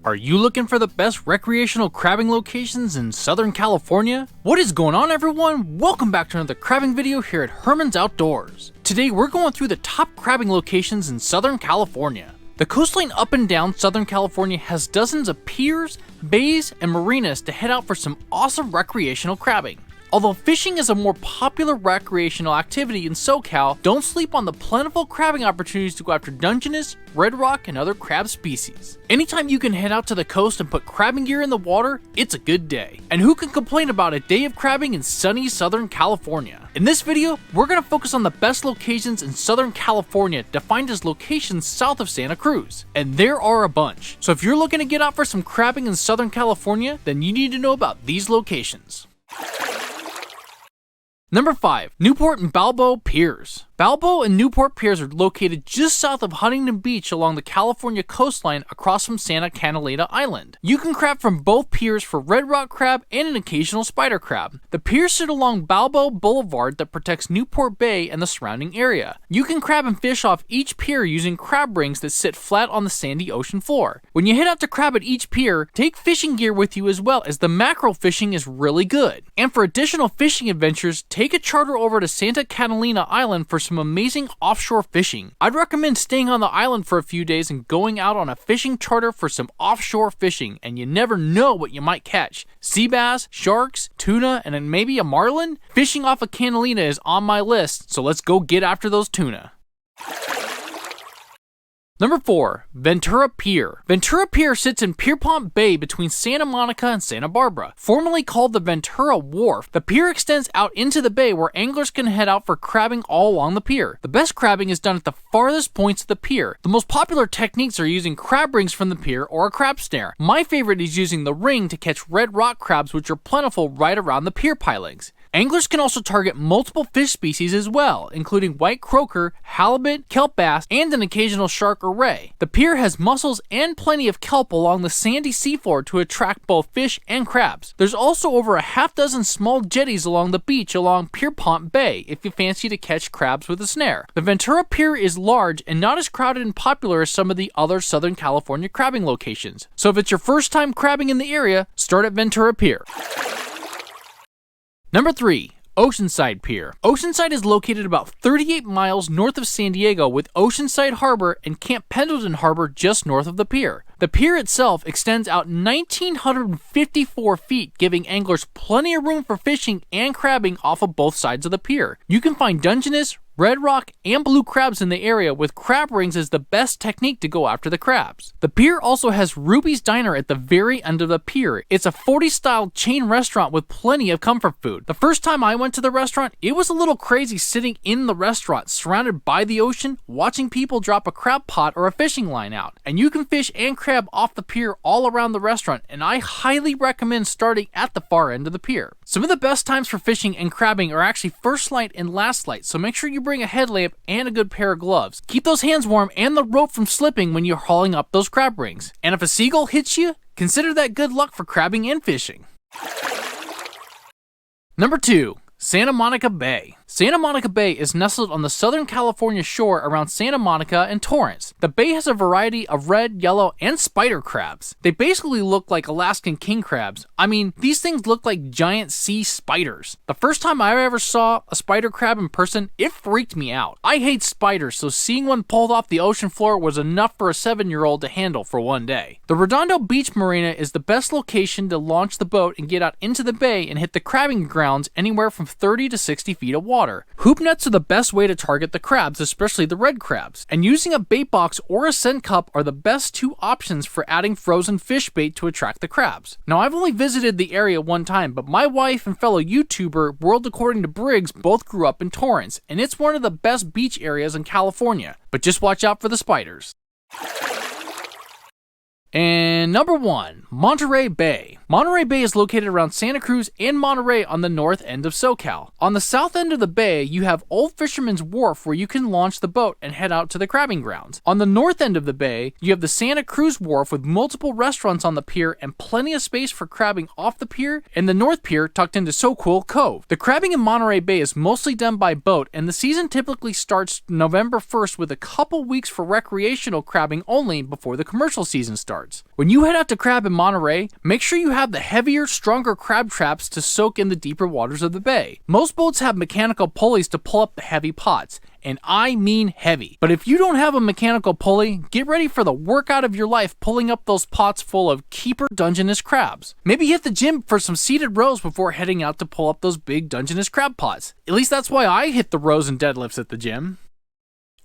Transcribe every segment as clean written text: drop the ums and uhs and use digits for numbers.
Are you looking for the best recreational crabbing locations in Southern California? What is going on, everyone? Welcome back to another crabbing video here at Herman's Outdoors. Today we're going through the top crabbing locations in Southern California. The coastline up and down Southern California has dozens of piers, bays, and marinas to head out for some awesome recreational crabbing. Although fishing is a more popular recreational activity in SoCal, don't sleep on the plentiful crabbing opportunities to go after dungeness, red rock, and other crab species. Anytime you can head out to the coast and put crabbing gear in the water, it's a good day. And who can complain about a day of crabbing in sunny Southern California? In this video, we're going to focus on the best locations in Southern California defined as locations south of Santa Cruz. And there are a bunch. So if you're looking to get out for some crabbing in Southern California, then you need to know about these locations. Number 5. Newport and Balboa Piers. Balboa and Newport Piers are located just south of Huntington Beach along the California coastline across from Santa Catalina Island. You can crab from both piers for red rock crab and an occasional spider crab. The piers sit along Balboa Boulevard that protects Newport Bay and the surrounding area. You can crab and fish off each pier using crab rings that sit flat on the sandy ocean floor. When you head out to crab at each pier, take fishing gear with you as well, as the mackerel fishing is really good. And for additional fishing adventures, take a charter over to Santa Catalina Island for some amazing offshore fishing. I'd recommend staying on the island for a few days and going out on a fishing charter for some offshore fishing, and you never know what you might catch. Sea bass, sharks, tuna, and then maybe a marlin? Fishing off of Catalina is on my list, so let's go get after those tuna. Number 4. Ventura Pier. Ventura Pier sits in Pierpont Bay between Santa Monica and Santa Barbara. Formerly called the Ventura Wharf, the pier extends out into the bay where anglers can head out for crabbing all along the pier. The best crabbing is done at the farthest points of the pier. The most popular techniques are using crab rings from the pier or a crab snare. My favorite is using the ring to catch red rock crabs, which are plentiful right around the pier pilings. Anglers can also target multiple fish species as well, including white croaker, halibut, kelp bass, and an occasional shark or ray. The pier has mussels and plenty of kelp along the sandy seafloor to attract both fish and crabs. There's also over a half dozen small jetties along the beach along Pierpont Bay if you fancy to catch crabs with a snare. The Ventura Pier is large and not as crowded and popular as some of the other Southern California crabbing locations. So if it's your first time crabbing in the area, start at Ventura Pier. Number 3. Oceanside Pier. Oceanside is located about 38 miles north of San Diego, with Oceanside Harbor and Camp Pendleton Harbor just north of the pier. The pier itself extends out 1,954 feet, giving anglers plenty of room for fishing and crabbing off of both sides of the pier. You can find dungeness, red rock, and blue crabs in the area, with crab rings as the best technique to go after the crabs. The pier also has Ruby's Diner at the very end of the pier. It's a 40s style chain restaurant with plenty of comfort food. The first time I went to the restaurant, it was a little crazy sitting in the restaurant surrounded by the ocean, watching people drop a crab pot or a fishing line out. And you can fish and crab off the pier all around the restaurant, and I highly recommend starting at the far end of the pier. Some of the best times for fishing and crabbing are actually first light and last light, so make sure you bring a headlamp and a good pair of gloves. Keep those hands warm and the rope from slipping when you're hauling up those crab rings. And if a seagull hits you, consider that good luck for crabbing and fishing. Number 2. Santa Monica Bay. Santa Monica Bay is nestled on the Southern California shore around Santa Monica and Torrance. The bay has a variety of red, yellow, and spider crabs. They basically look like Alaskan king crabs. I mean, these things look like giant sea spiders. The first time I ever saw a spider crab in person, it freaked me out. I hate spiders, so seeing one pulled off the ocean floor was enough for a 7-year-old to handle for one day. The Redondo Beach Marina is the best location to launch the boat and get out into the bay and hit the crabbing grounds anywhere from 30 to 60 feet of water. Hoop nets are the best way to target the crabs, especially the red crabs, and using a bait box or a scent cup are the best two options for adding frozen fish bait to attract the crabs. Now, I've only visited the area one time, but my wife and fellow YouTuber World According to Briggs both grew up in Torrance, and it's one of the best beach areas in California, but just watch out for the spiders. And number 1. Monterey Bay. Monterey Bay is located around Santa Cruz and Monterey on the north end of SoCal. On the south end of the bay, you have Old Fisherman's Wharf where you can launch the boat and head out to the crabbing grounds. On the north end of the bay, you have the Santa Cruz Wharf with multiple restaurants on the pier and plenty of space for crabbing off the pier, and the North Pier tucked into Soquel Cove. The crabbing in Monterey Bay is mostly done by boat, and the season typically starts November 1st with a couple weeks for recreational crabbing only before the commercial season starts. When you head out to crab in Monterey, make sure you have the heavier, stronger crab traps to soak in the deeper waters of the bay. Most boats have mechanical pulleys to pull up the heavy pots, and I mean heavy. But if you don't have a mechanical pulley, get ready for the workout of your life pulling up those pots full of keeper dungeness crabs. Maybe hit the gym for some seated rows before heading out to pull up those big dungeness crab pots. At least that's why I hit the rows and deadlifts at the gym.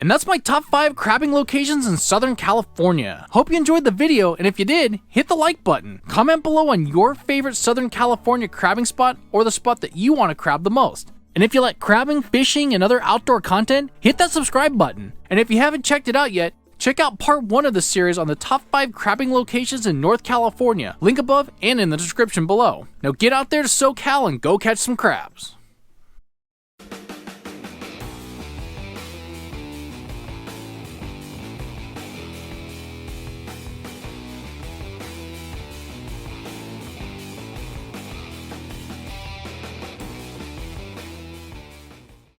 And that's my top 5 crabbing locations in Southern California. Hope you enjoyed the video, and if you did, hit the like button. Comment below on your favorite Southern California crabbing spot or the spot that you want to crab the most. And if you like crabbing, fishing, and other outdoor content, hit that subscribe button. And if you haven't checked it out yet, check out part 1 of the series on the top 5 crabbing locations in North California. Link above and in the description below. Now get out there to SoCal and go catch some crabs.